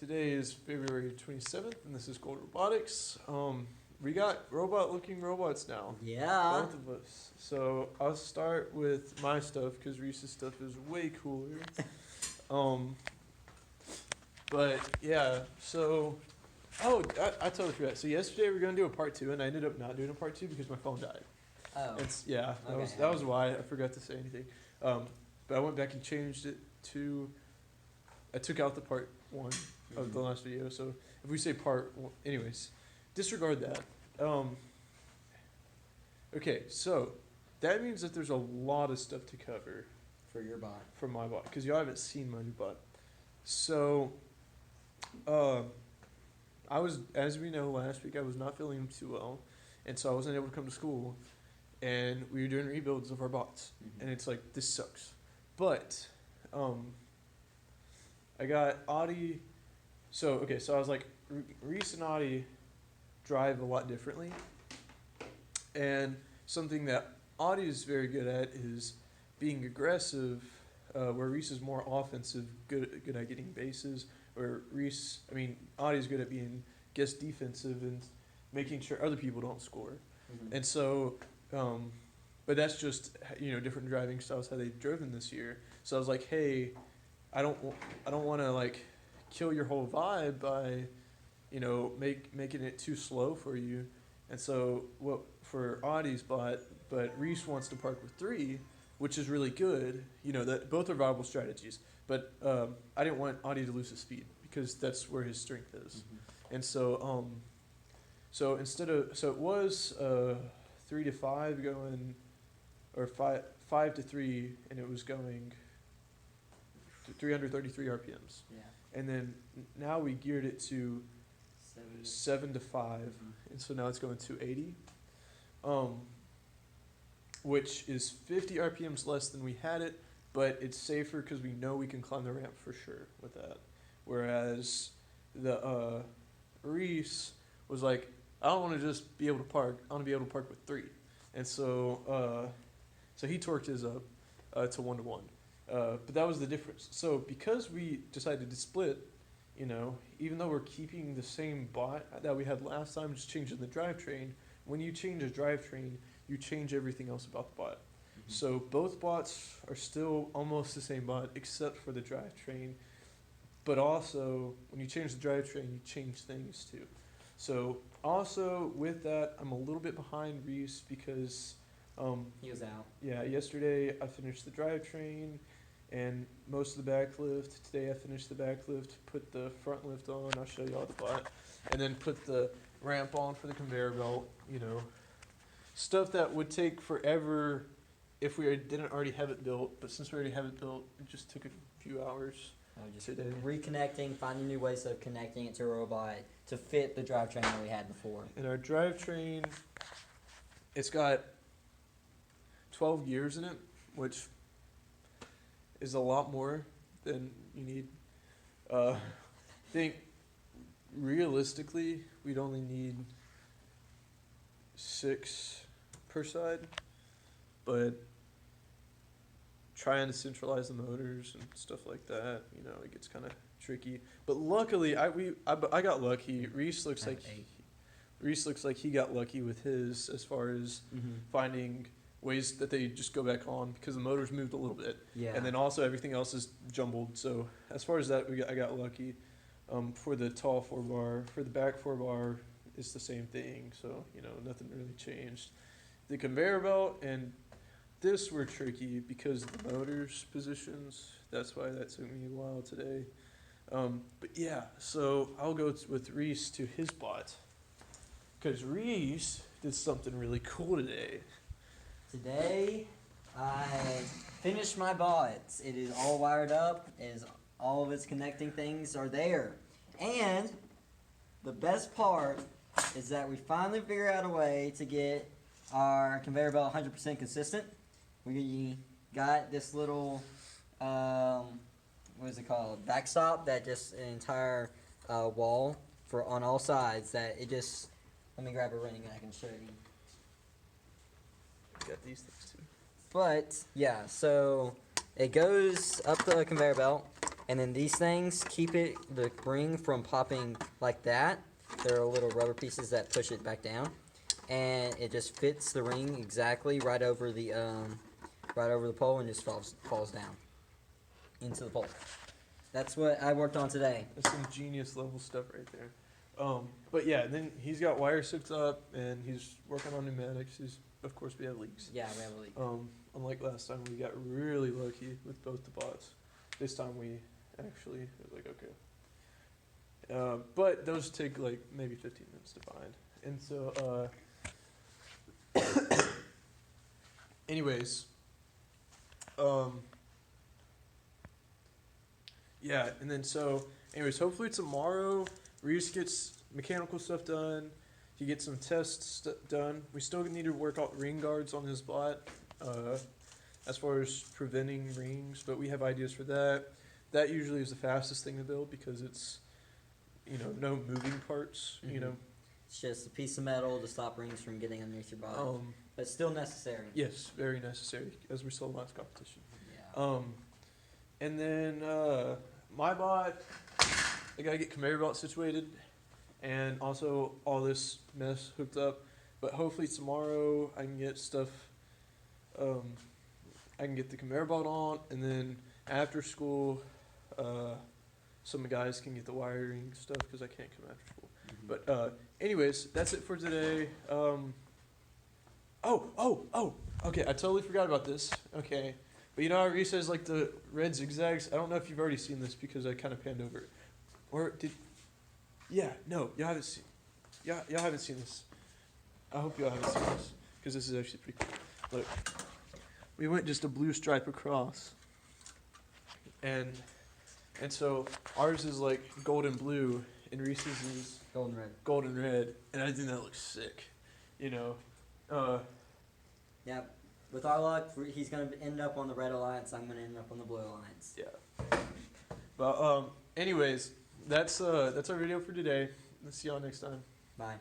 Today is February 27th, and this is Gold Robotics. We got robot-looking robots now. Yeah. Both of us. So I'll start with my stuff because Reese's stuff is way cooler. But yeah, so I totally forgot. So yesterday we were gonna do a part 2, and I ended up not doing a part 2 because my phone died. Oh. That was why I forgot to say anything. But I went back and changed it to. I took out the part 1 of the last video. So if we say part 1, anyways, disregard that. Okay, so that means that there's a lot of stuff to cover For your bot. for my bot because y'all haven't seen my new bot. So, I was, as we know, last week I was not feeling too well, and so I wasn't able to come to school, and we were doing rebuilds of our bots, and it's like, this sucks. But, I got Audi. So I was like, Reese and Audi drive a lot differently, and something that Audi is very good at is being aggressive, where Reese is more offensive, good at getting bases. Where Audi's good at being defensive and making sure other people don't score. And so, but that's just different driving styles how they've driven this year. So I was like, hey, I don't want to like kill your whole vibe by making it too slow for you. And so for Audi's bot, but Reese wants to park with 3, which is really good. That both are viable strategies. But I didn't want Audi to lose his speed because that's where his strength is. And so it was 3 to 5 going, or 5 to 3, and it was going 333 RPMs. Yeah. And then now we geared it to 7 to 5, and so now it's going to 80, which is 50 RPMs less than we had it, but it's safer because we know we can climb the ramp for sure with that. Whereas the Reese was like, I don't want to just be able to park, I want to be able to park with 3. And so he torqued his up to 1-to-1. But that was the difference. So because we decided to split, even though we're keeping the same bot that we had last time, just changing the drivetrain, when you change a drivetrain, you change everything else about the bot. So both bots are still almost the same bot except for the drivetrain. But also, when you change the drivetrain, you change things too. So also with that, I'm a little bit behind Reese because he was out. Yeah, yesterday I finished the drivetrain and most of the back lift. Today I finished the back lift, put the front lift on, I'll show y'all the bot, and then put the ramp on for the conveyor belt, stuff that would take forever if we didn't already have it built, but since we already have it built, it just took a few hours. Just reconnecting, finding new ways of connecting it to a robot to fit the drivetrain that we had before. And our drivetrain, it's got 12 gears in it, which is a lot more than you need. I think realistically, we'd only need 6 per side, but trying to centralize the motors and stuff like that, it gets kind of tricky. But luckily, I got lucky. Reese looks like he got lucky with his as far as finding ways that they just go back on because the motors moved a little bit. Yeah. And then also everything else is jumbled. So as far as that, I got lucky. For the tall 4-bar, for the back 4-bar, it's the same thing. So nothing really changed. The conveyor belt and this were tricky because of the motors positions. That's why that took me a while today. But yeah, so I'll go with Reese to his bot because Reese did something really cool today. Today, I finished my bot. It is all wired up. All of its connecting things are there. And the best part is that we finally figured out a way to get our conveyor belt 100% consistent. We got this little, what is it called? Backstop that just an entire wall on all sides that it just, let me grab a ring and I can show you. Got these things too. But yeah, so it goes up the conveyor belt And then these things keep the ring from popping like that. There are little rubber pieces that push it back down, and it just fits the ring exactly right over the pole and just falls down into the pole. That's what I worked on today. That's some genius level stuff right there. But yeah, then he's got wires hooked up and he's working on pneumatics. Of course, we have leaks. Yeah, we have a leak. Unlike last time, we got really lucky with both the bots. This time we actually was like, okay. But those take like maybe 15 minutes to find. And so, anyways, yeah, and then hopefully tomorrow Reese gets mechanical stuff done. He gets some tests done. We still need to work out ring guards on his bot, as far as preventing rings, but we have ideas for that. That usually is the fastest thing to build because it's, no moving parts, It's just a piece of metal to stop rings from getting underneath your body. But still necessary. Yes, very necessary, as we saw last competition. Yeah. And then my bot, I gotta get conveyor belt situated, and also all this mess hooked up. But hopefully tomorrow I can get stuff. I can get the conveyor belt on, and then after school, some guys can get the wiring stuff because I can't come after school. Mm-hmm. But anyways, that's it for today. Okay, I totally forgot about this. Okay. But you know how Reese has like the red zigzags? I don't know if you've already seen this because I kind of panned over it. Or y'all haven't seen this. I hope y'all haven't seen this because this is actually pretty cool. Look, we went just a blue stripe across. And so ours is like golden blue and Reese's is golden red. And I think that looks sick, Yeah, with our luck, he's going to end up on the red alliance. I'm going to end up on the blue alliance. Yeah. But anyways, that's our video for today. Let's see y'all next time. Bye.